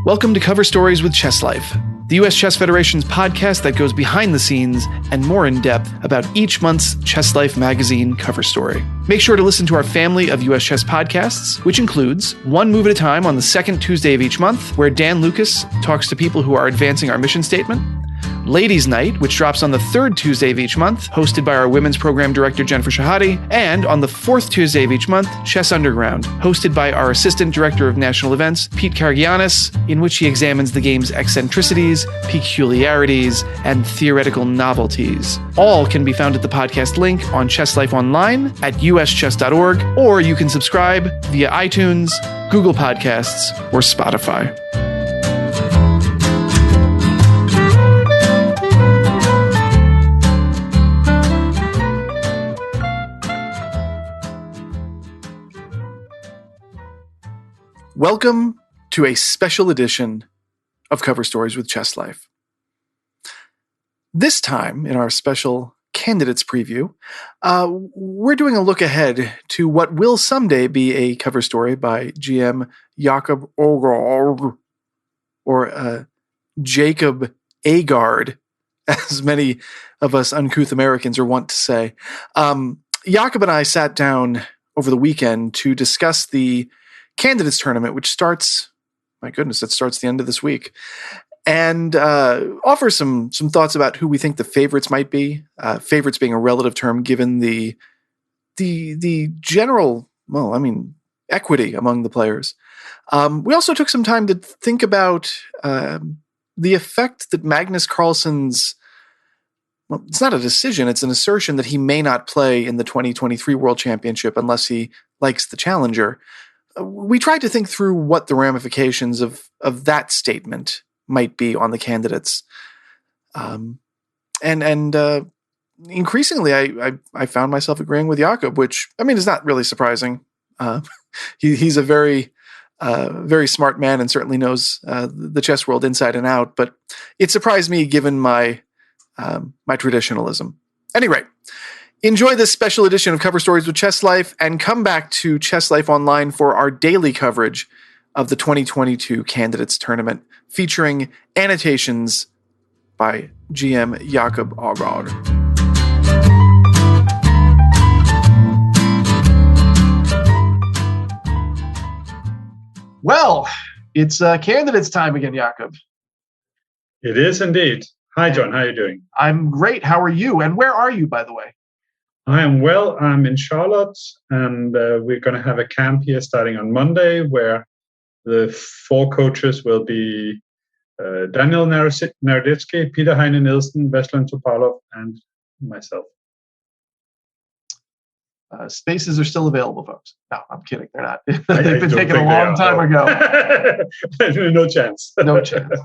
Welcome to Cover Stories with Chess Life, the U.S. Chess Federation's podcast that goes behind the scenes and more in depth about each month's Chess Life magazine cover story. Make sure to listen to our family of U.S. chess podcasts, which includes One Move at a Time on the second Tuesday of each month, where Dan Lucas talks to people who are advancing our mission statement, Ladies' Night, which drops on the third Tuesday of each month, hosted by our women's program director, Jennifer Shahade, and on the fourth Tuesday of each month, Chess Underground, hosted by our assistant director of national events, Pete Karjakin, in which he examines the game's eccentricities, peculiarities, and theoretical novelties. All can be found at the podcast link on Chess Life Online at uschess.org, or you can subscribe via iTunes, Google Podcasts, or Spotify. Welcome to a special edition of Cover Stories with Chess Life. This time, in our special candidates preview, we're doing a look ahead to what will someday be a cover story by GM Jacob Aagaard, or Jacob Aagaard, as many of us uncouth Americans are wont to say. Jacob and I sat down over the weekend to discuss the candidates tournament, which starts, my goodness, it starts the end of this week, and offer some thoughts about who we think the favorites might be. Favorites being a relative term given the general, equity among the players. We also took some time to think about the effect that Magnus Carlsen's, well, it's not a decision, it's an assertion that he may not play in the 2023 World Championship unless he likes the challenger. We tried to think through what the ramifications of that statement might be on the candidates. And increasingly, I found myself agreeing with Jacob, which, is not really surprising. He's a very smart man and certainly knows the chess world inside and out, but it surprised me given my traditionalism. Anyway, enjoy this special edition of Cover Stories with Chess Life, and come back to Chess Life Online for our daily coverage of the 2022 Candidates Tournament, featuring annotations by GM Jacob Aagaard. Well, it's candidates time again, Jacob. It is indeed. Hi, John. How are you doing? I'm great. How are you? And where are you, by the way? I am well. I'm in Charlotte, and we're going to have a camp here starting on Monday, where the four coaches will be Daniel Naroditsky, Peter Heine Nielsen, Veslan Topalov, and myself. Spaces are still available, folks. No, I'm kidding. They're not. They've been taken a long time ago. No chance. No chance.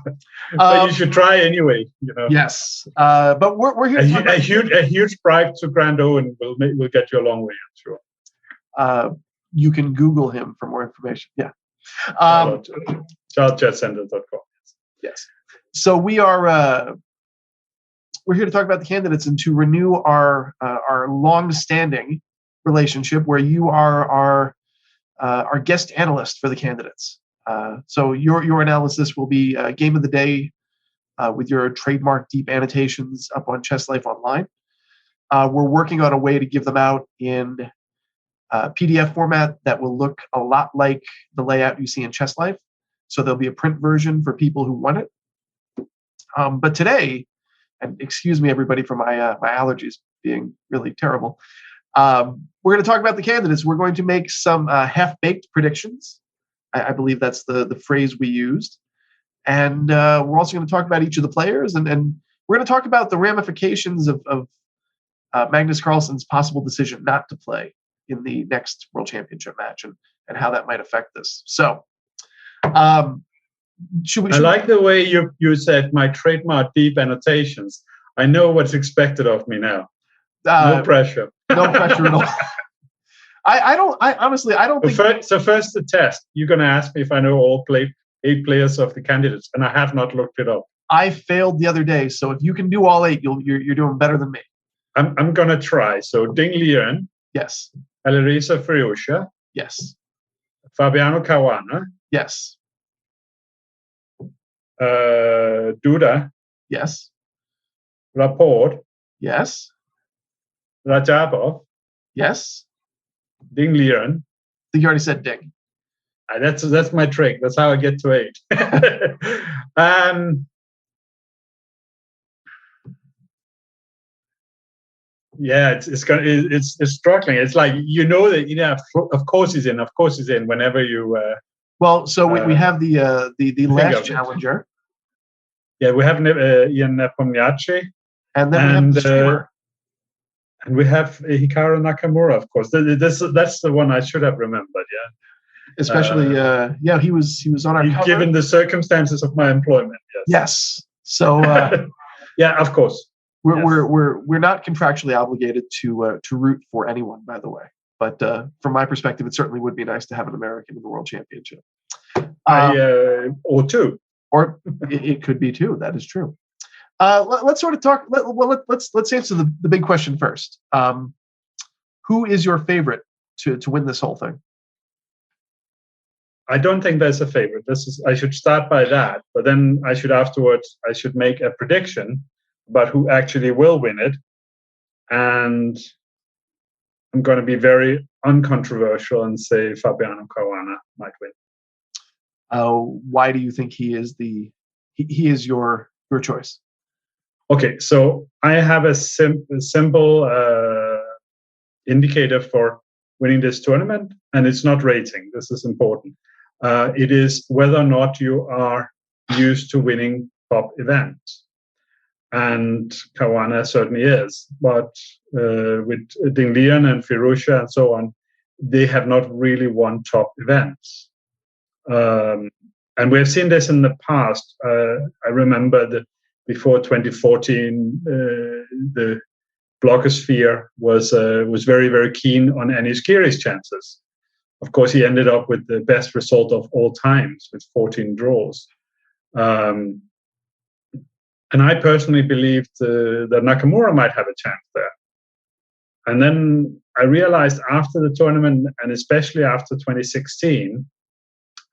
But you should try anyway. Yes. But we're here. A huge bribe to Grand Owen will get you a long way, I'm sure. You can Google him for more information. Yeah. CharlesJetCenter.com. Yes. So we're here to talk about the candidates and to renew our long-standing relationship where you are our guest analyst for the candidates. So your analysis will be game of the day with your trademark deep annotations up on Chess Life Online. We're working on a way to give them out in PDF format that will look a lot like the layout you see in Chess Life. So there'll be a print version for people who want it. But today, and excuse me everybody for my allergies being really terrible, we're going to talk about the candidates. We're going to make some half-baked predictions. I believe that's the phrase we used. And we're also going to talk about each of the players. And we're going to talk about the ramifications of Magnus Carlsen's possible decision not to play in the next World Championship match and how that might affect this. So I like the way you said my trademark deep annotations. I know what's expected of me now. No pressure. No pressure at all. I honestly don't think. So first the test. You're going to ask me if I know all 8 players of the candidates, and I have not looked it up. I failed the other day, so if you can do all 8, you're doing better than me. I'm going to try. So Ding Liren. Yes. Alireza Firouzja. Yes. Fabiano Caruana. Yes. Duda, Yes. Laporte, Yes. Rajabov, Yes. Ding Liren. I think you already said Ding. That's my trick. That's how I get to 8. Yeah, it's struggling. It's like that of course he's in. Of course he's in. Whenever you well, so we have the last challenger. Yeah, we have Ian Nepomniachtchi, and then we have the streamer. And we have Hikaru Nakamura, of course. That's the one I should have remembered. Yeah, especially he was on our cover. Given the circumstances of my employment. Yes. So yeah, of course. We're not contractually obligated to root for anyone, by the way. But from my perspective, it certainly would be nice to have an American in the World Championship. Or two. Or it could be two. That is true. Let's sort of talk. Let's answer the big question first. Who is your favorite to win this whole thing? I don't think there's a favorite. I should start by that, but then I should make a prediction about who actually will win it, and I'm going to be very uncontroversial and say Fabiano Caruana might win. Why do you think he is your choice? Okay, so I have a simple indicator for winning this tournament, and it's not rating. This is important. It is whether or not you are used to winning top events. And Caruana certainly is. But with Ding Liren and Firouzja and so on, they have not really won top events. And we have seen this in the past. I remember that before 2014, the blogosphere was very, very keen on Anis Giri's chances. Of course, he ended up with the best result of all times with 14 draws. And I personally believed that Nakamura might have a chance there. And then I realized after the tournament, and especially after 2016,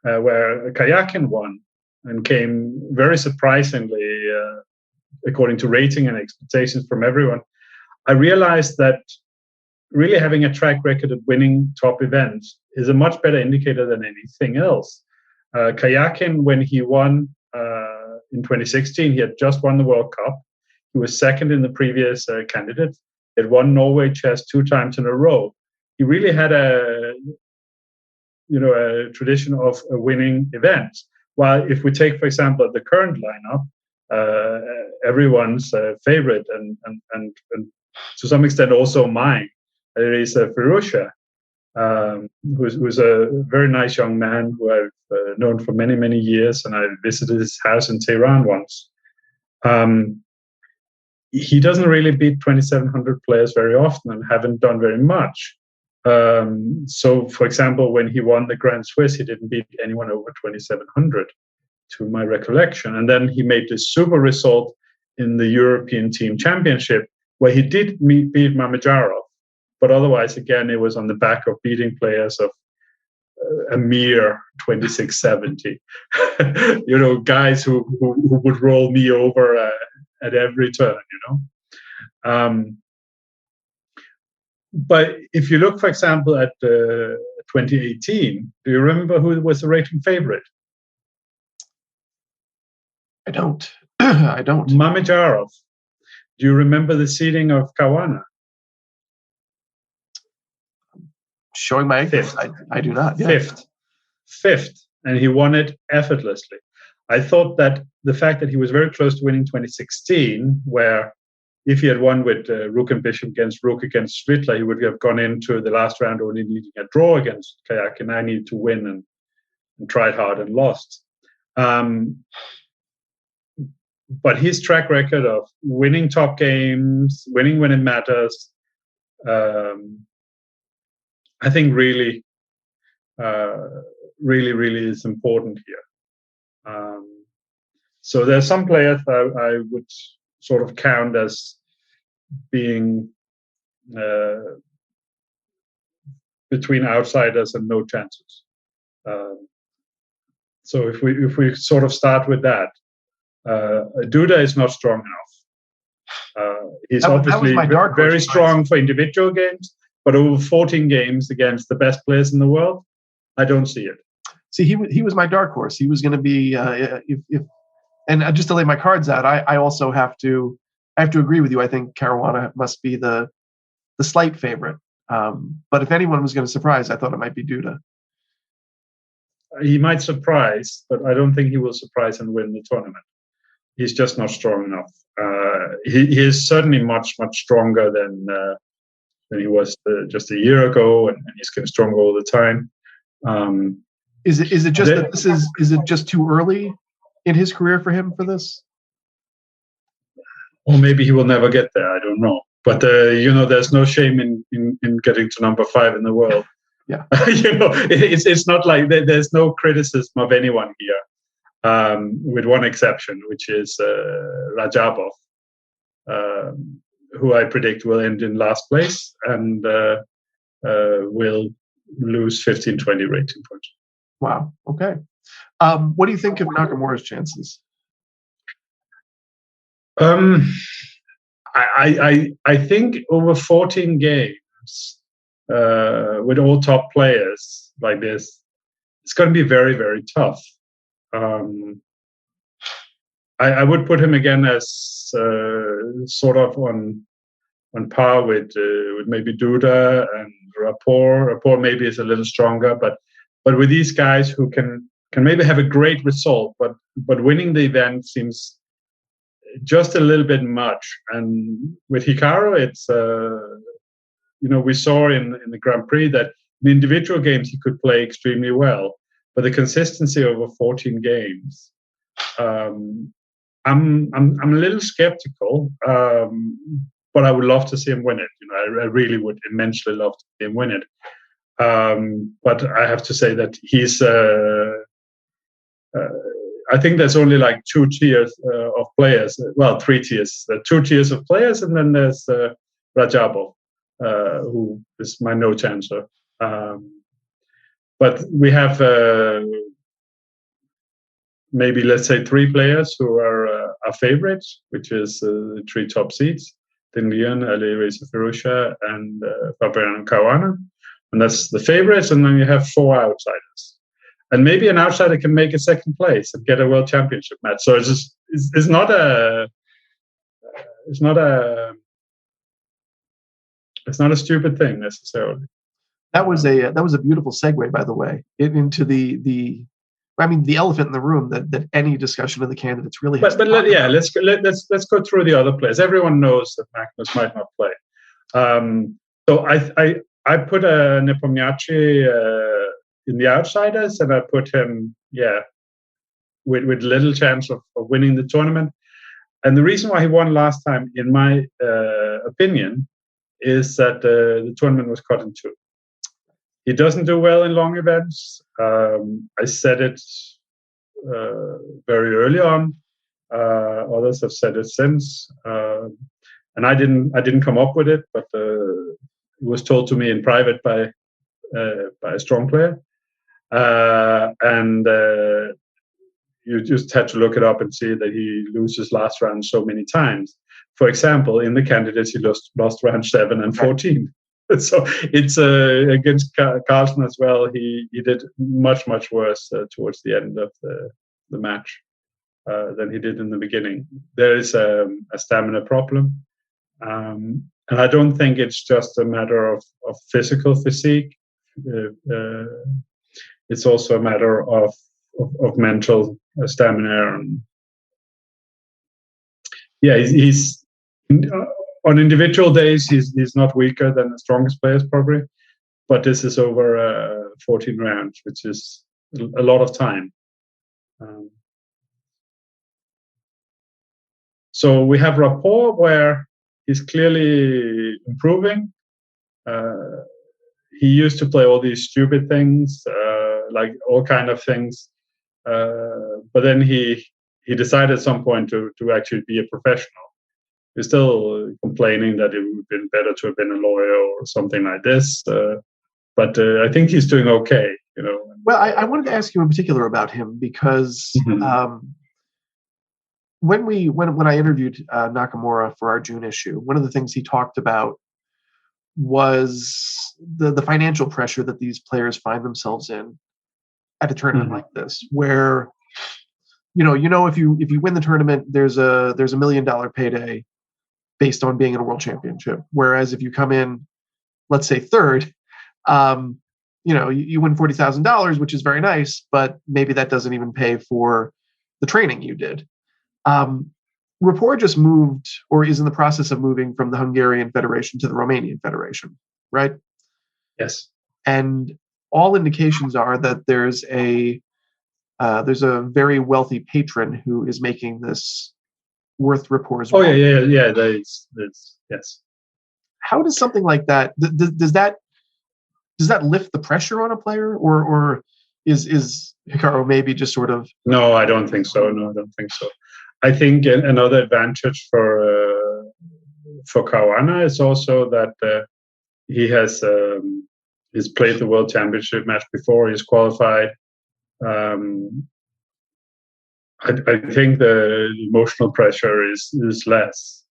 where Karjakin won and came very surprisingly, according to rating and expectations from everyone, I realized that really having a track record of winning top events is a much better indicator than anything else. Karjakin, when he won in 2016, he had just won the World Cup. He was second in the previous candidate. He had won Norway chess 2 times in a row. He really had a tradition of winning events. While if we take, for example, the current lineup, everyone's favorite and to some extent also mine, there is Firouzja, who's a very nice young man who I've known for many, many years, and I visited his house in Tehran once. He doesn't really beat 2,700 players very often and haven't done very much. So, for example, when he won the Grand Swiss, he didn't beat anyone over 2,700, to my recollection. And then he made this super result in the European Team Championship, where he did beat Mamedyarov. But otherwise, again, it was on the back of beating players of a mere 2670. Guys who would roll me over at every turn, But if you look, for example, at 2018, do you remember who was the rating favorite? I don't. I don't. Mamedyarov. Do you remember the seeding of Caruana? Showing my fifth. I do not. Yeah. Fifth, and he won it effortlessly. I thought that the fact that he was very close to winning 2016, where if he had won with Rook and Bishop against Rook against Svitla, he would have gone into the last round only needing a draw against Karjakin. I needed to win and tried hard and lost. But his track record of winning top games, winning when it matters, I think really is important here. So there are some players I would sort of count as being between outsiders and no chances. So if we sort of start with that, Duda is not strong enough. He's obviously very strong for individual games, but over 14 games against the best players in the world, I don't see it. See, he was my dark horse. He was going to be and just to lay my cards out, I also have to agree with you. I think Caruana must be the slight favorite. But if anyone was going to surprise, I thought it might be Duda. He might surprise, but I don't think he will surprise and win the tournament. He's just not strong enough. He is certainly much stronger than he was just a year ago, and he's getting stronger all the time. Is it just that this is it just too early in his career for him for this? Or maybe he will never get there. I don't know. But there's no shame in getting to number 5 in the world. Yeah. It's not like there's no criticism of anyone here, with one exception, which is Rajabov, who I predict will end in last place and will lose 15-20 rating points. Wow. Okay. What do you think of Nakamura's chances? I think over 14 games with all top players like this, it's going to be very, very tough. I would put him again as sort of on par with maybe Duda and Rapport. Rapport maybe is a little stronger, but with these guys who can maybe have a great result, but winning the event seems just a little bit much. And with Hikaru, it's we saw in the Grand Prix that in individual games he could play extremely well, but the consistency over 14 games, I'm a little skeptical. But I would love to see him win it. I really would immensely love to see him win it. But I have to say that he's. I think there's only like 2 tiers of players. Well, 3 tiers. 2 tiers of players, and then there's Rajabov, who is my no chancer. But we have maybe, let's say, 3 players who are our favorites, which is the 3 top seeds: Ding Liren, Alireza Firouzja, and Fabiano Caruana. And that's the favorites. And then you have 4 outsiders. And maybe an outsider can make a second place and get a world championship match. So it's not a stupid thing necessarily. That was a beautiful segue, by the way, into the elephant in the room that any discussion of the candidates really has. But let's go through the other players. Everyone knows that Magnus might not play. So I put Nepomniachtchi in the outsiders, and I put him with little chance of winning the tournament. And the reason why he won last time, in my opinion, is that the tournament was cut in 2. He doesn't do well in long events. I said it very early on. Others have said it since, and I didn't come up with it, but it was told to me in private by a strong player, and you just had to look it up and see that he loses last round so many times. For example, in the candidates, he lost round 7 and 14. So it's against Carlsen as well. He did much worse towards the end of the match than he did in the beginning. There is a stamina problem, and I don't think it's just a matter of physical physique. It's also a matter of mental stamina. And he's on individual days, he's not weaker than the strongest players probably, but this is over 14 rounds, which is a lot of time. So we have Rapport, where he's clearly improving. He used to play all these stupid things, like all kind of things, but then he decided at some point to actually be a professional. He's still complaining that it would have been better to have been a lawyer or something like this, but I think he's doing okay. Well, I wanted to ask you in particular about him because when I interviewed Nakamura for our June issue, one of the things he talked about was the financial pressure that these players find themselves in at a tournament like this, where if you win the tournament, there's a $1 million payday based on being in a world championship. Whereas if you come in, let's say third, you win $40,000, which is very nice, but maybe that doesn't even pay for the training you did. Rapport just moved, or is in the process of moving, from the Hungarian Federation to the Romanian Federation, right? Yes. And all indications are that there's a very wealthy patron who is making this worth Rapport's. Oh yeah. That's yes. How does something like that does that lift the pressure on a player, or is Hikaru maybe just sort of? No, I don't think so. I think another advantage for Caruana is also that he has he's played the World Championship match before. He's qualified. I think the emotional pressure is less.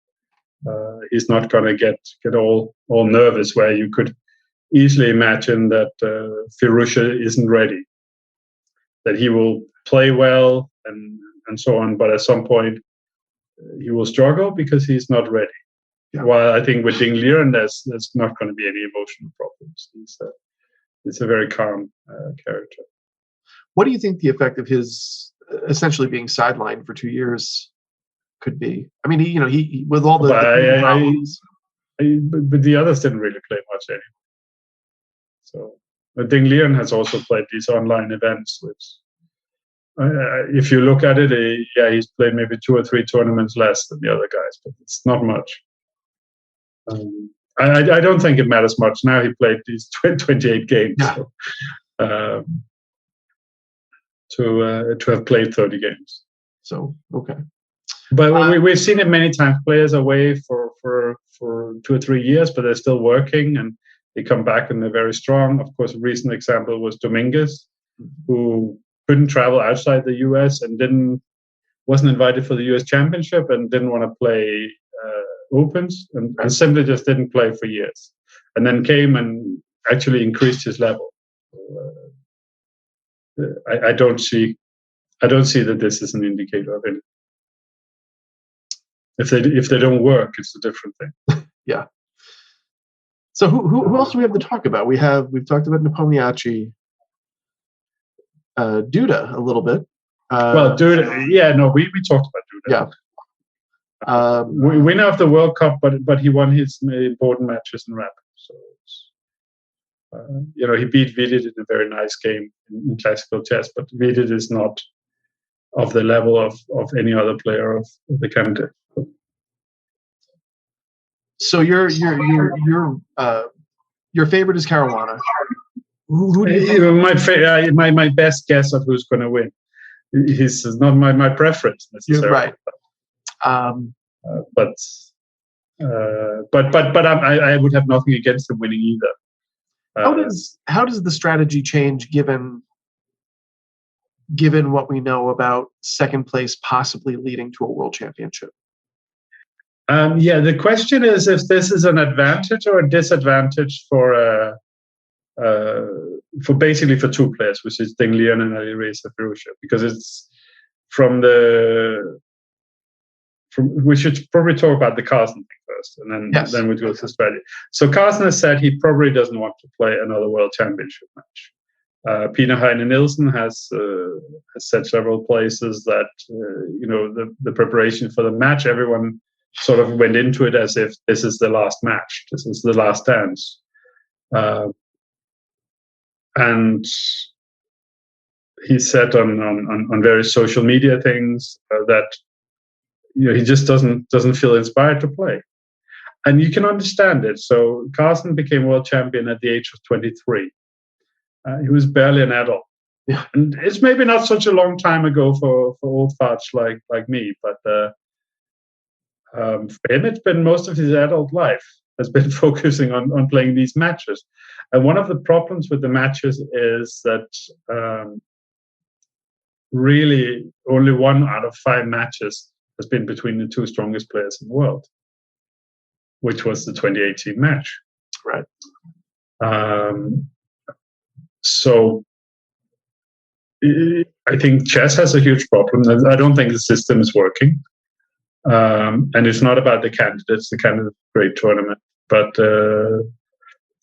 He's not going to get all nervous, where you could easily imagine that Firusha isn't ready, that he will play well and so on, but at some point he will struggle because he's not ready. Yeah. While I think with Ding Liren, there's not going to be any emotional problems. He's a very calm character. What do you think the effect of his essentially being sidelined for 2 years could be? I mean, he with all the problems. But the others didn't really play much anyway. So, but Ding Liren has also played these online events, which, if you look at it, he's played maybe 2 or 3 tournaments less than the other guys, but it's not much. I don't think it matters much. Now he played these 28 games. Yeah. So, to have played 30 games. So, okay. But we've seen it many times. Players are away for 2 or 3 years, but they're still working, and they come back and they're very strong. Of course, a recent example was Dominguez, who couldn't travel outside the US and wasn't invited for the US Championship and didn't want to play Opens and simply just didn't play for years, and then came and actually increased his level. I don't see that this is an indicator of it. If they don't work, it's a different thing. Yeah. So who else do we have to talk about? We've talked about Nepomniachtchi, Duda a little bit. Duda, we talked about Duda. Yeah. Winner of the World Cup, but he won his important matches in rapid. So he beat Vidit in a very nice game in classical chess, but Vidit is not of the level of any other player of the candidate. So your favorite is Caruana. Who do you think? My best guess of who's going to win. He's not my preference necessarily. You're right. But I would have nothing against him winning either. How does the strategy change given what we know about second place possibly leading to a world championship? The question is if this is an advantage or a disadvantage for basically for 2 players, which is Ding Liren and Alireza Firouzja, because it's we should probably talk about the Carlsen thing first, and then we go to strategy. So Carlsen has said he probably doesn't want to play another World Championship match. Pina Heine Nielsen has said several places that the preparation for the match, everyone sort of went into it as if this is the last match, this is the last dance, and he said on various social media things that he just doesn't feel inspired to play, and you can understand it. So Carlsen became world champion at the age of 23. He was barely an adult. Yeah. And it's maybe not such a long time ago for old farts like me, but for him, it's been most of his adult life has been focusing on playing these matches. And one of the problems with the matches is that really only 1 out of 5 matches has been between the two strongest players in the world, which was the 2018 match. Right. So I think chess has a huge problem. I don't think the system is working. And it's not about the candidates. The candidates are a great tournament. But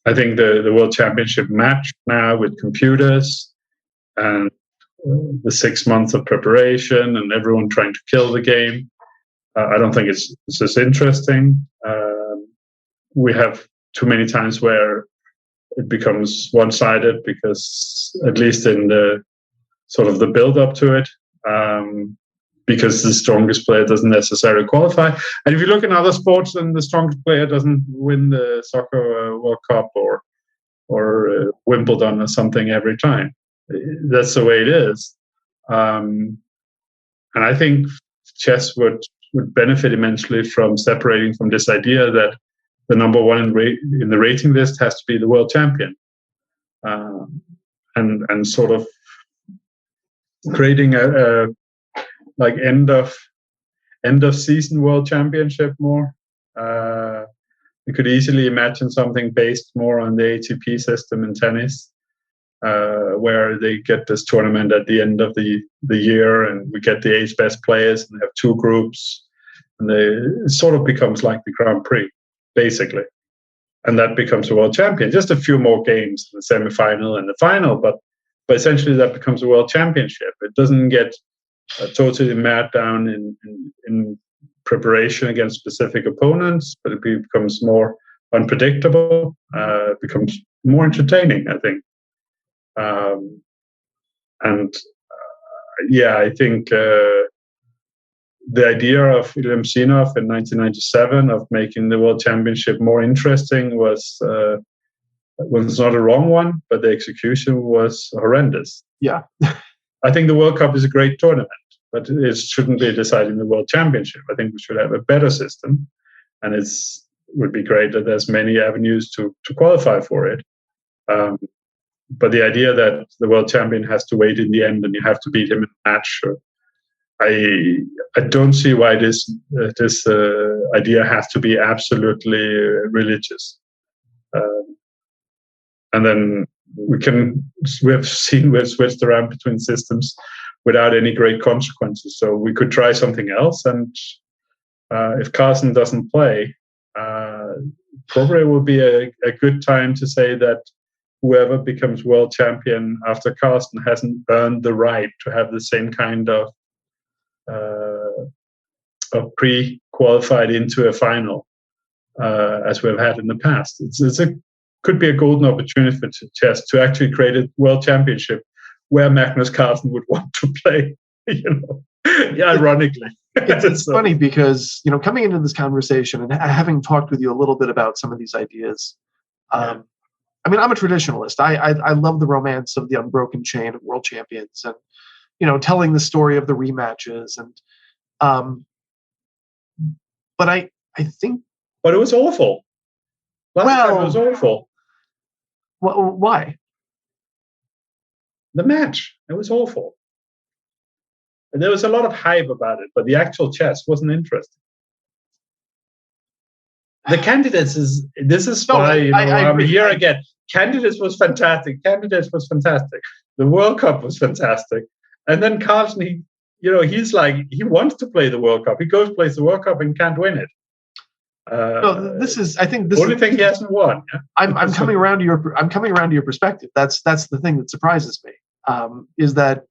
I think the World Championship match now with computers and the 6 months of preparation and everyone trying to kill the game, I don't think it's as interesting. We have too many times where it becomes one-sided because, at least in the sort of the build-up to it, because the strongest player doesn't necessarily qualify. And if you look in other sports, then the strongest player doesn't win the soccer World Cup or Wimbledon or something every time. That's the way it is. And I think chess would benefit immensely from separating from this idea that the number one in the rating list has to be the world champion, and sort of creating a like end of season world championship more. You could easily imagine something based more on the ATP system in tennis, where they get this tournament at the end of the year, and we get the 8 best players, and they have 2 groups, and it sort of becomes like the Grand Prix, basically. And that becomes a world champion. Just a few more games in the semi-final and the final, but essentially that becomes a world championship. It doesn't get totally mad down in preparation against specific opponents, but it becomes more unpredictable. It becomes more entertaining, I think. I think the idea of Ilya Msinov in 1997 of making the World Championship more interesting was not a wrong one, but the execution was horrendous. Yeah. I think the World Cup is a great tournament, but it shouldn't be deciding the World Championship. I think we should have a better system, and it would be great that there's many avenues to qualify for it. But the idea that the world champion has to wait in the end and you have to beat him in a match, I don't see why this idea has to be absolutely religious. And then we've switched around between systems without any great consequences. So we could try something else. And if Carlsen doesn't play, probably will be a good time to say that whoever becomes world champion after Carlsen hasn't earned the right to have the same kind of pre-qualified into a final as we've had in the past. Could be a golden opportunity for chess to actually create a world championship where Magnus Carlsen would want to play. Ironically, it's funny because coming into this conversation and having talked with you a little bit about some of these ideas. I mean, I'm a traditionalist. I love the romance of the unbroken chain of world champions, and telling the story of the rematches, and but I think. But it was awful. Last time it was awful. Why? The match. It was awful. And there was a lot of hype about it, but the actual chess wasn't interesting. The candidates why I'm here again. Candidates was fantastic. The World Cup was fantastic. And then Carlsen, he's like, he wants to play the World Cup. He goes, plays the World Cup and can't win it. I think this only thing he hasn't won. Yeah? I'm coming around to your perspective. That's the thing that surprises me. Is that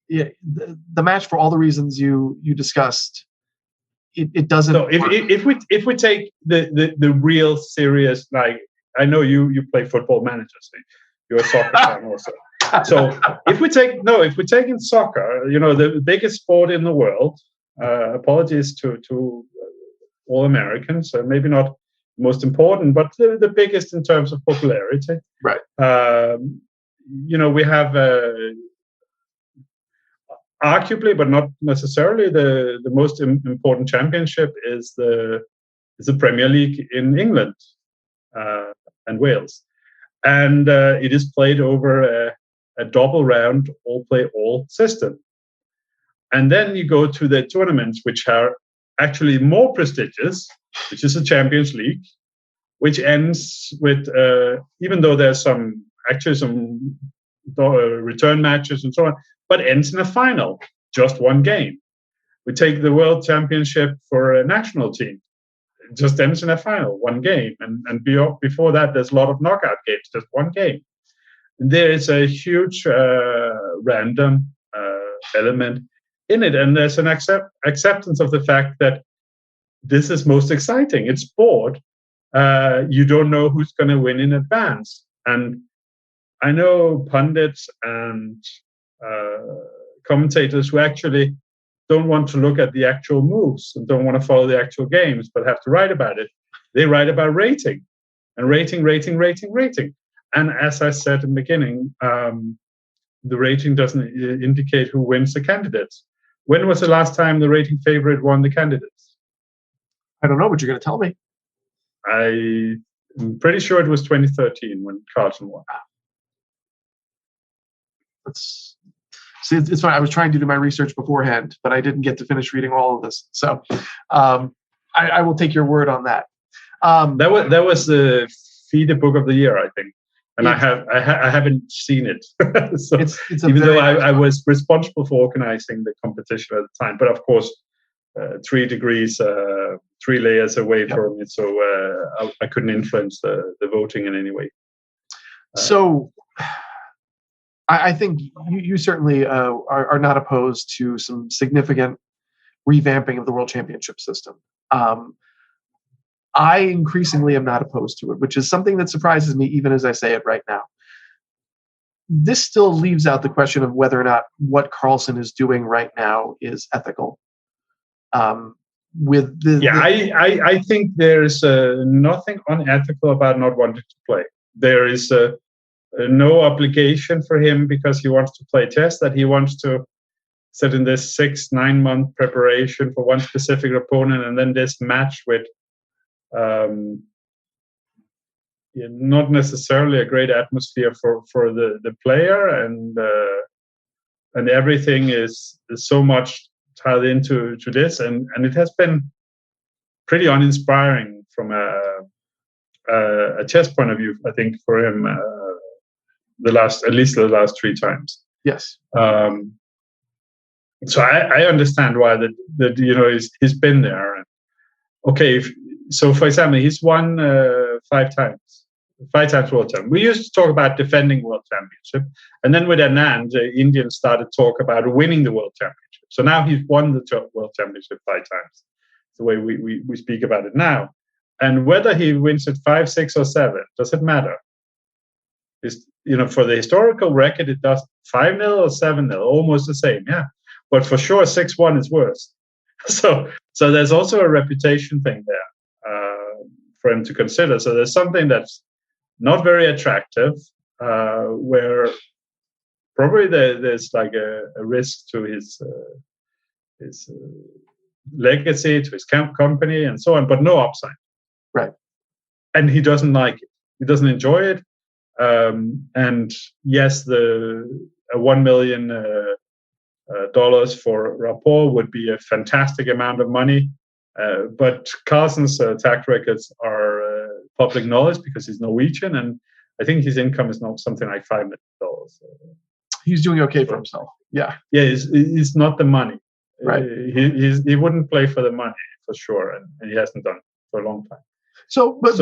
the match, for all the reasons you discussed, it doesn't. So if we take the real serious, like, I know you play Football Manager, so you're a soccer fan also. So if we take in soccer, the biggest sport in the world. Apologies to all Americans, maybe not most important, but the biggest in terms of popularity. Right. We have arguably, but not necessarily, the most important championship is the Premier League in England and Wales, and it is played over a double round all-play-all system. And then you go to the tournaments, which are actually more prestigious, which is the Champions League, which ends with, even though there's some return matches and so on, but ends in a final, just one game. We take the World Championship for a national team. It just ends in a final, one game. And before that, there's a lot of knockout games, just one game. There is a huge random element in it. And there's an acceptance of the fact that this is most exciting. It's sport. You don't know who's going to win in advance. And I know pundits and commentators who actually don't want to look at the actual moves and don't want to follow the actual games, but have to write about it. They write about rating and rating. And as I said in the beginning, the rating doesn't indicate who wins the candidates. When was the last time the rating favorite won the candidates? I don't know, but you're going to tell me. I'm pretty sure it was 2013 when Carlsen won. It's fine. I was trying to do my research beforehand, but I didn't get to finish reading all of this. So I will take your word on that. That was the FIDE book of the year, I think. And I haven't seen it. So it's even though I was responsible for organizing the competition at the time. But of course, 3 degrees, 3 layers away from it. So I couldn't influence the voting in any way. So I think you certainly are not opposed to some significant revamping of the World Championship system. I increasingly am not opposed to it, which is something that surprises me even as I say it right now. This still leaves out the question of whether or not what Carlsen is doing right now is ethical. I think there's nothing unethical about not wanting to play. There is no obligation for him because he wants to play chess, that he wants to sit in this 6-9 month preparation for one specific opponent and then this match with not necessarily a great atmosphere for the player, and everything is so much tied into this, and it has been pretty uninspiring from a chess point of view, I think, for him at least the last 3 times. Yes. So I understand why that he's been there. Okay, so for example, he's won 5 times World Championship. We used to talk about defending World Championship, and then with Anand, the Indians started to talk about winning the World Championship. So now he's won the World Championship 5 times. The way we speak about it now, and whether he wins it 5, 6, or 7 doesn't matter. For the historical record, it does 5-0 or 7-0, almost the same, yeah. But for sure, 6-1 is worse. So there's also a reputation thing there for him to consider. So there's something that's not very attractive, where probably there's like a risk to his legacy, to his company, and so on, but no upside. Right. And he doesn't like it. He doesn't enjoy it. And yes, the $1 million for rapport would be a fantastic amount of money. But Carlsen's tax records are public knowledge because he's Norwegian, and I think his income is not something like $5 million. He's doing okay for himself. Yeah. Yeah, it's not the money. Right. He wouldn't play for the money for sure, and he hasn't done it for a long time. But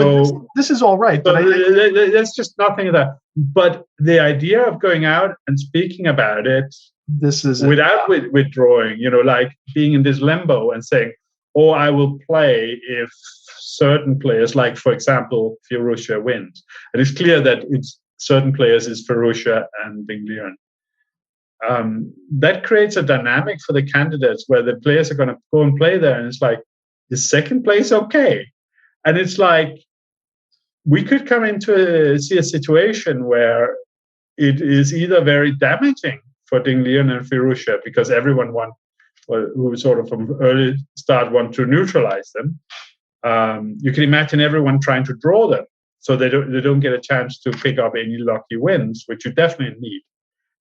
this is all right. But there's just nothing of that. But the idea of going out and speaking about it, this is without withdrawing, like being in this limbo and saying, "Oh, I will play if certain players, like for example, Fioruccia wins," and it's clear that it's certain players is Fioruccia and Ding Liren. That creates a dynamic for the candidates where the players are going to go and play there, and it's like, is second place okay? And it's like, we could come into see a situation where it is either very damaging for Ding Liren and Fioruccia because everyone who sort of from early start want to neutralize them. You can imagine everyone trying to draw them so they don't get a chance to pick up any lucky wins, which you definitely need.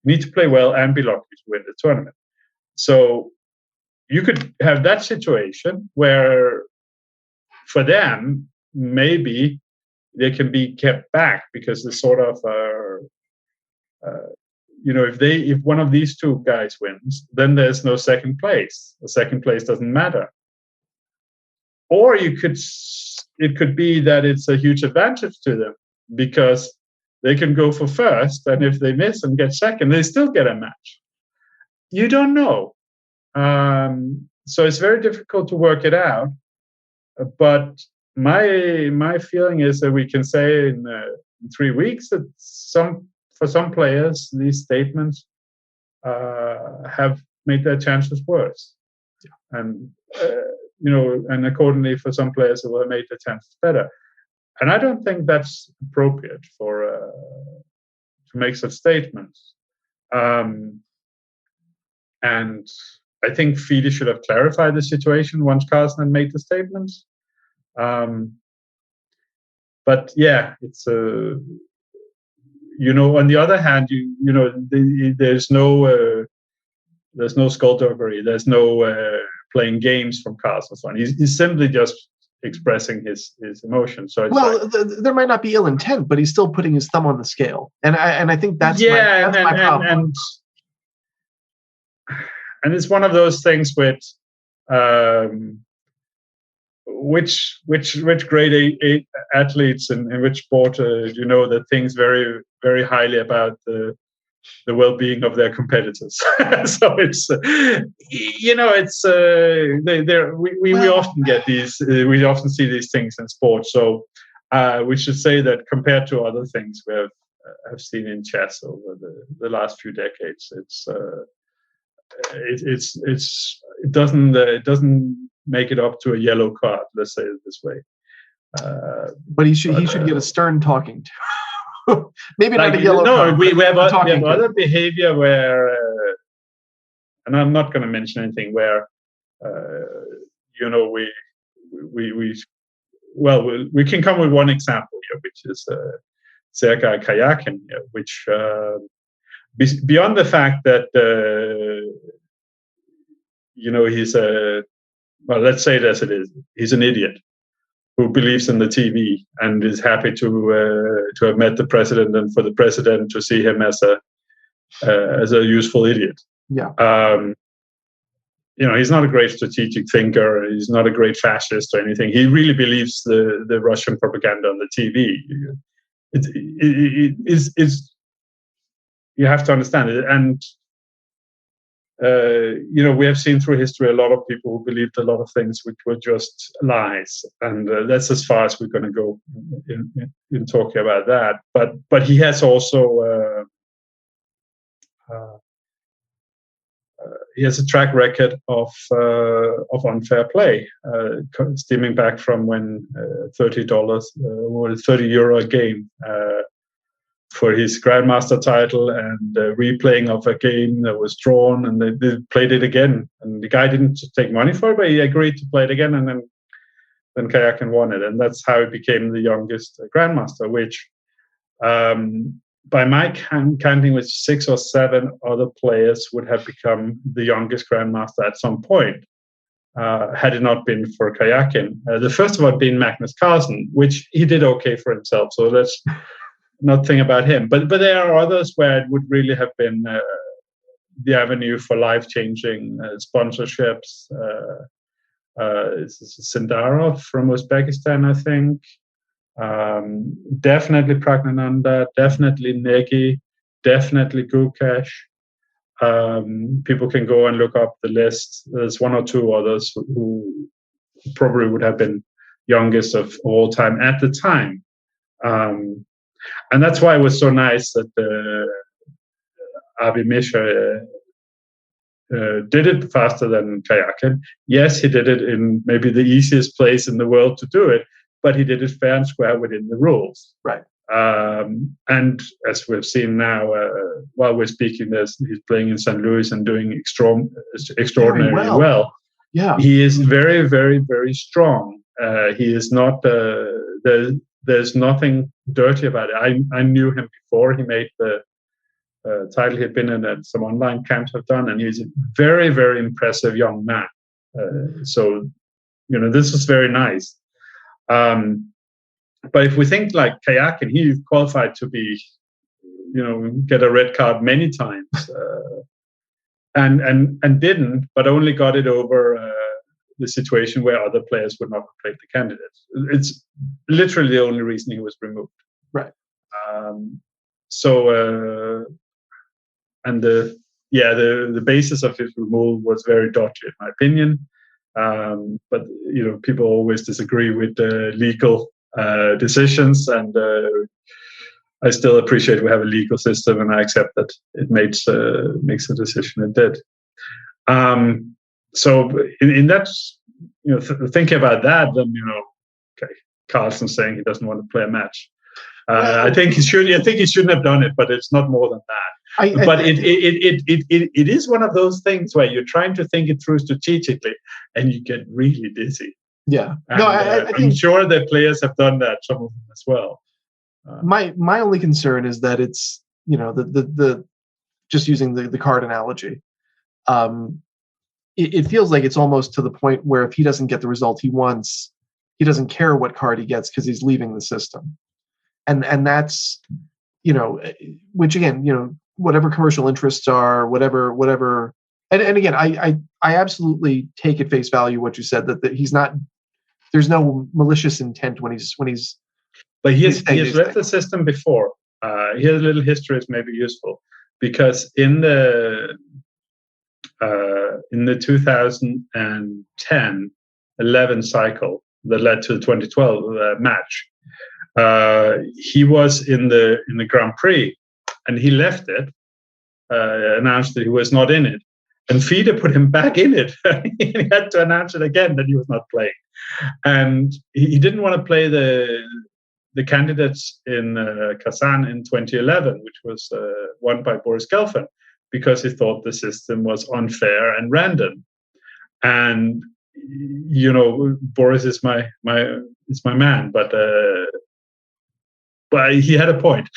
You need to play well and be lucky to win the tournament. So you could have that situation where, for them, maybe they can be kept back because the sort of if one of these two guys wins, then there's no second place. The second place doesn't matter. Or it could be that it's a huge advantage to them because they can go for first, and if they miss and get second, they still get a match. You don't know. So it's very difficult to work it out. But my feeling is that we can say in 3 weeks that for some players, these statements have made their chances worse. Yeah. And accordingly, for some players, it will have made their chances better. And I don't think that's appropriate to make such statements. And I think FIDE should have clarified the situation once Carlsen had made the statements. But yeah, it's on the other hand, there's no skullduggery, there's no playing games from Carlsen's one. He's simply just expressing his emotions. So it's there might not be ill intent, but he's still putting his thumb on the scale, and I think that's my problem. And it's one of those things with which grade A athletes in which sport that thinks very, very highly about the well-being of their competitors. So it's we often get these, we often see these things in sport. So we should say that compared to other things we have seen in chess over the last few decades, it doesn't make it up to a yellow card. Let's say it this way. But he should get a stern talking to. Maybe not a yellow card. No, we have other behavior where, and I'm not going to mention anything where, we can come with one example here, which is Sergey Karjakin, which beyond the fact that he's let's say it as it is, he's an idiot who believes in the TV and is happy to have met the president and for the president to see him as a useful idiot. Yeah. He's not a great strategic thinker. He's not a great fascist or anything. He really believes the Russian propaganda on the TV. It's you have to understand it. And we have seen through history a lot of people who believed a lot of things which were just lies, and that's as far as we're going to go in talking about that. But he has also he has a track record of unfair play, stemming back from when $30 or €30 a game for his Grandmaster title, and replaying of a game that was drawn, and they played it again. And the guy didn't take money for it, but he agreed to play it again, and then Karjakin won it. And that's how he became the youngest Grandmaster, which by my counting with 6 or 7 other players would have become the youngest Grandmaster at some point, had it not been for Karjakin. The first one being Magnus Carlsen, which he did okay for himself. So let's not think about him, but there are others where it would really have been the avenue for life-changing sponsorships. Sindarov from Uzbekistan, I think. Definitely Pragnananda, definitely Negi, definitely Gukesh. People can go and look up the list. There's 1 or 2 others who probably would have been youngest of all time at the time. And that's why it was so nice that Avi Misha did it faster than Karjakin. Yes, he did it in maybe the easiest place in the world to do it, but he did it fair and square within the rules. Right. And as we've seen now, while we're speaking, he's playing in St. Louis and doing extraordinarily well. Yeah. He is very, very, very strong. He is not. There's nothing dirty about it. I knew him before he made the title. He had been in some online camps I've done, and he's a very, very impressive young man. So, this was very nice. But if we think like Karjakin, he qualified to be, get a red card many times, and didn't, but only got it over the situation where other players would not have played the candidates. It's literally the only reason he was removed. Right. And the basis of his removal was very dodgy, in my opinion. But people always disagree with the legal decisions, and I still appreciate we have a legal system, and I accept that it makes the decision it did. So in that, thinking about that, then okay, Carlsen saying he doesn't want to play a match. I think he should. I think he shouldn't have done it, but it's not more than that. But it is one of those things where you're trying to think it through strategically, and you get really dizzy. Yeah. And, I'm sure that players have done that, some of them as well. My only concern is that it's the just using the card analogy. It feels like it's almost to the point where if he doesn't get the result he wants, he doesn't care what card he gets because he's leaving the system. And that's, which again, whatever commercial interests are, whatever. And again, I absolutely take at face value what you said, that he's not, there's no malicious intent when he's. But he has left the system before. Here's a little history is maybe useful, because in the 2010-11 cycle that led to the 2012 match, he was in the Grand Prix, and he left it, announced that he was not in it, and FIDE put him back in it. He had to announce it again that he was not playing, and he didn't want to play the candidates in Kazan in 2011, which was won by Boris Gelfand, because he thought the system was unfair and random. And Boris is my man, but he had a point.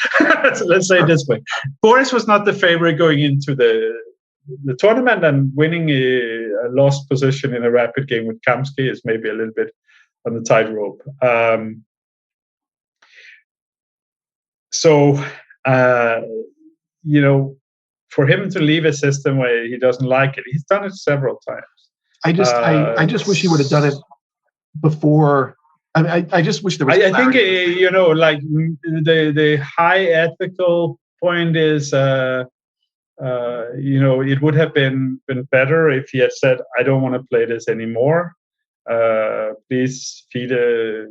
So let's say it this way: Boris was not the favorite going into the tournament, and winning a lost position in a rapid game with Kamsky is maybe a little bit on the tightrope. So, for him to leave a system where he doesn't like it, he's done it several times. I just wish he would have done it before. I just wish there was. I think like the high ethical point is, it would have been better if he had said, "I don't want to play this anymore. Please, FIDE,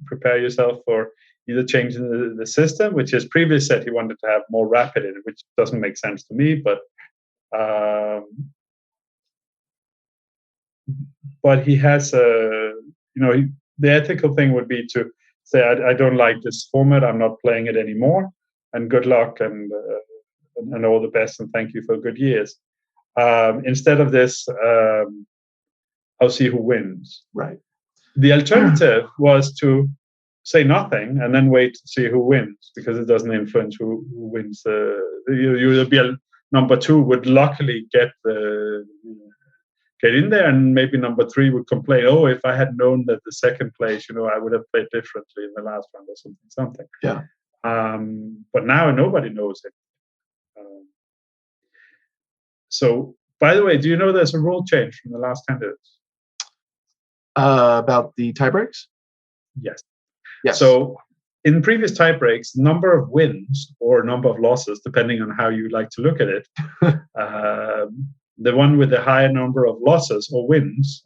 prepare yourself for either changing the system," which his previous said he wanted to have more rapid in it, which doesn't make sense to me. But he has the ethical thing would be to say, I don't like this format, I'm not playing it anymore, and good luck and all the best, and thank you for good years. Instead of this, I'll see who wins. Right. The alternative was to say nothing and then wait to see who wins, because it doesn't influence who wins. You'll be a number 2 would luckily get in there, and maybe number 3 would complain, "Oh, if I had known that the second place, I would have played differently in the last round," or something. Yeah. But now nobody knows it. So, by the way, do you know there's a rule change from the last candidates? About the tiebreaks? Yes. Yes. So, in previous tiebreaks, number of wins or number of losses, depending on how you like to look at it, the one with the higher number of losses or wins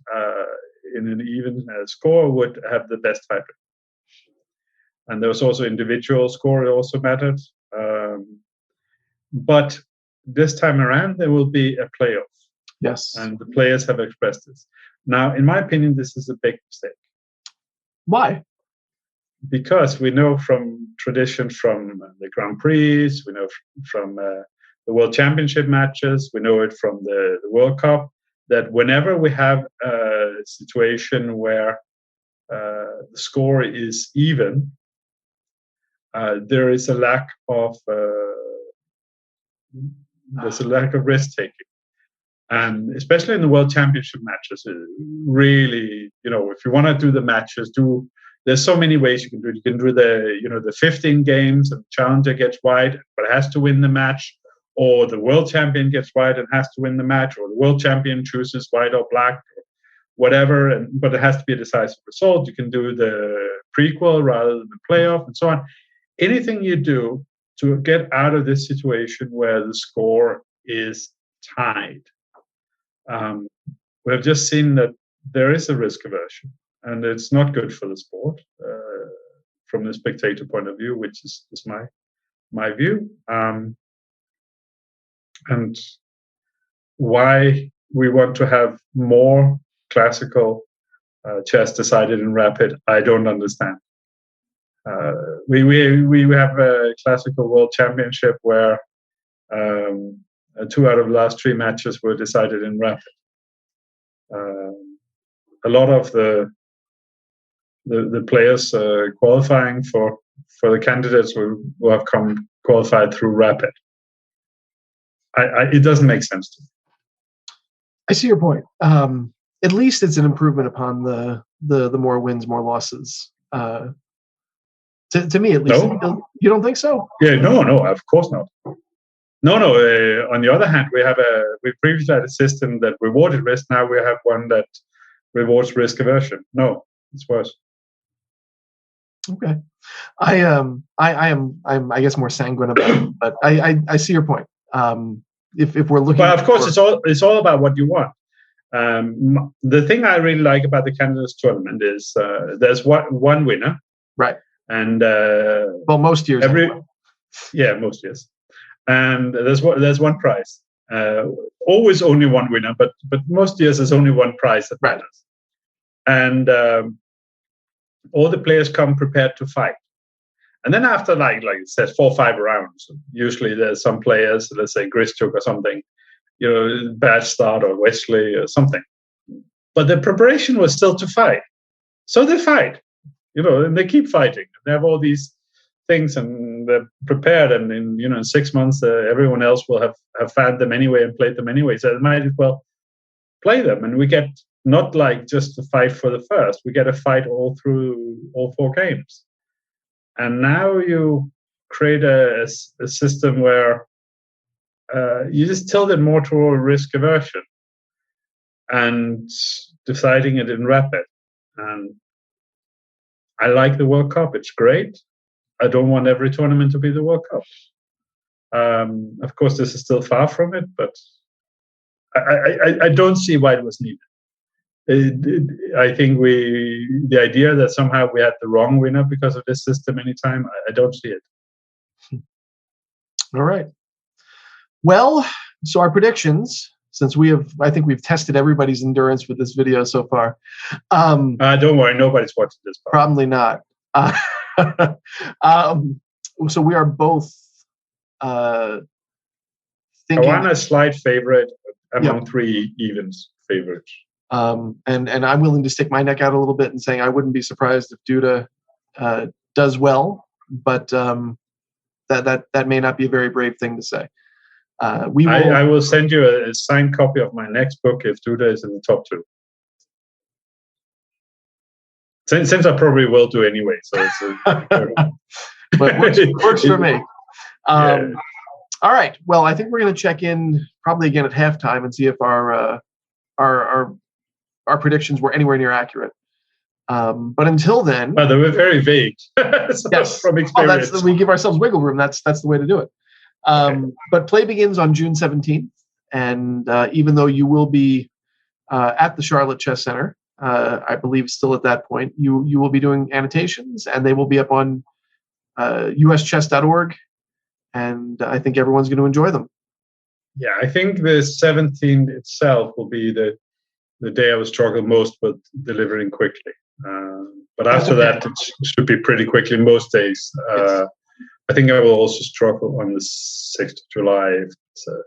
in an even score would have the best tiebreak. And there was also individual score, it also mattered. But this time around, there will be a playoff. Yes. And the players have expressed this. Now, in my opinion, this is a big mistake. Why? Because we know from tradition from the Grand Prix, we know from the World Championship matches, we know it from the World Cup, that whenever we have a situation where the score is even, there is a lack of risk taking. And especially in the World Championship matches, really, if you want to do the matches, there's so many ways you can do it. You can do the 15 games, and the challenger gets white, but has to win the match, or the world champion gets white and has to win the match, or the world champion chooses white or black, or whatever, but it has to be a decisive result. You can do the prequel rather than the playoff, and so on. Anything you do to get out of this situation where the score is tied. We have just seen that there is a risk aversion, and it's not good for the sport from the spectator point of view, which is my view. And why we want to have more classical chess decided in rapid, I don't understand. We have a classical world championship where 2 out of the last 3 matches were decided in rapid. A lot of the players qualifying for the candidates will have qualified through rapid. It doesn't make sense to me. I see your point. At least it's an improvement upon the more wins, more losses. To me, at least. No? You don't think so? Yeah, no, of course not. No. On the other hand, we previously had a system that rewarded risk. Now we have one that rewards risk aversion. No, it's worse. Okay, I'm I guess more sanguine about it, but I see your point. If we're looking, but of course, it's all about what you want. The thing I really like about the candidates tournament is there's one winner, right? And most years, most years. And there's one prize. Always only one winner, but most years there's only one prize that matters. And all the players come prepared to fight. And then after like it says 4 or 5 rounds, usually there's some players, let's say Grischuk or something, bad start, or Wesley or something. But the preparation was still to fight. So they fight, and they keep fighting. They have all these things, and they're prepared, and in 6 months everyone else will have fanned them anyway and played them anyway, so they might as well play them, and we get not like just a fight for the first, we get a fight all through all 4 games. And now you create a system where you just tilt it more toward risk aversion and deciding it in rapid. And I like the World Cup, it's great. I don't want every tournament to be the World Cup. Of course, this is still far from it, but I don't see why it was needed. I think the idea that somehow we had the wrong winner because of this system anytime, I don't see it. All right. Well, so our predictions, since I think we've tested everybody's endurance with this video so far. Don't worry, nobody's watching this part. Probably not. So we are both thinking. I want a slight favorite among 3 evens favorites. And I'm willing to stick my neck out a little bit and saying I wouldn't be surprised if Duda does well, but that may not be a very brave thing to say. I will send you a signed copy of my next book if Duda is in the top 2. Since I probably will do anyway, so it's but works for me. All right. Well, I think we're going to check in probably again at halftime and see if our predictions were anywhere near accurate. But until then, they were very vague. Yes, from experience. we give ourselves wiggle room. That's the way to do it. But play begins on June 17th, and even though you will be at the Charlotte Chess Center, I believe still at that point, you will be doing annotations, and they will be up on uschess.org, and I think everyone's going to enjoy them. Yeah, I think the 17th itself will be the day I will struggle most with delivering quickly. But after that, it should be pretty quickly most days. Yes. I think I will also struggle on the 6th of July if the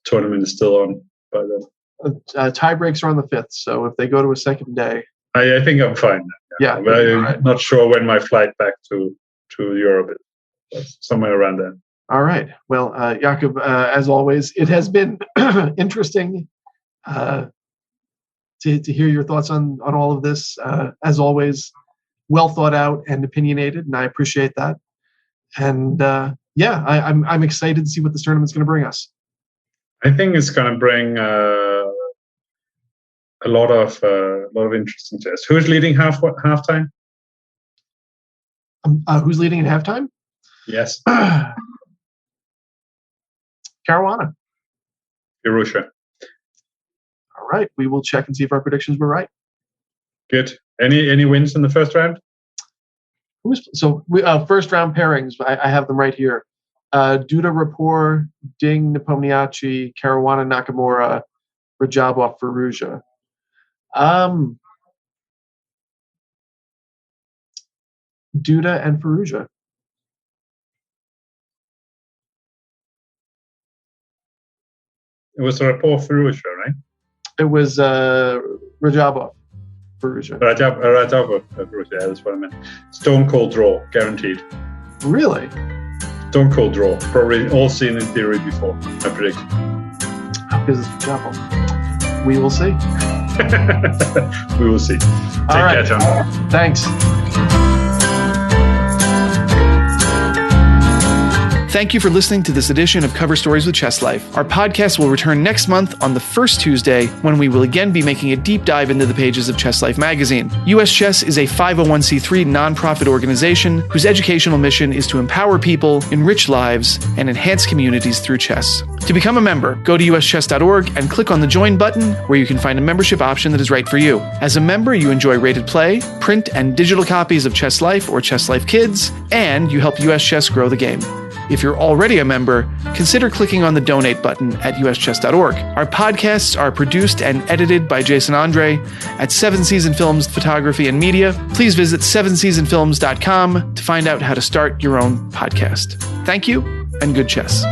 tournament is still on by then. Tie breaks are on the 5th, so if they go to a second day. I think I'm fine. Yeah. But I'm not sure when my flight back to Europe is. Somewhere around then. All right. Well, Jacob, as always, it has been interesting to hear your thoughts on all of this. As always, well thought out and opinionated, and I appreciate that. And I'm excited to see what this tournament's going to bring us. I think it's going to bring a lot of interesting chess. Who's leading halftime? Who's leading at halftime? Yes. Caruana. Irusha. All right. We will check and see if our predictions were right. Good. Any wins in the first round? First round pairings, I have them right here. Duda Rapport, Ding Nepomniachtchi, Caruana Nakamura, Rajabov Firouzja. Duda and Firouzja. It was Rapport Firouzja, right? It was Rajabov Firouzja. Rajabov Firouzja, yeah, that's what I meant. Stone cold draw, guaranteed. Really? Stone cold draw. Probably all seen in theory before, I predict. Because it's Rajabov. We will see. We will see. Take care, John. Thanks. Thank you for listening to this edition of Cover Stories with Chess Life. Our podcast will return next month on the first Tuesday, when we will again be making a deep dive into the pages of Chess Life magazine. US Chess is a 501c3 nonprofit organization whose educational mission is to empower people, enrich lives, and enhance communities through chess. To become a member, go to uschess.org and click on the Join button, where you can find a membership option that is right for you. As a member, you enjoy rated play, print and digital copies of Chess Life or Chess Life Kids, and you help US Chess grow the game. If you're already a member, consider clicking on the Donate button at uschess.org. Our podcasts are produced and edited by Jason Andre at Seven Season Films Photography and Media. Please visit sevenseasonfilms.com to find out how to start your own podcast. Thank you, and good chess.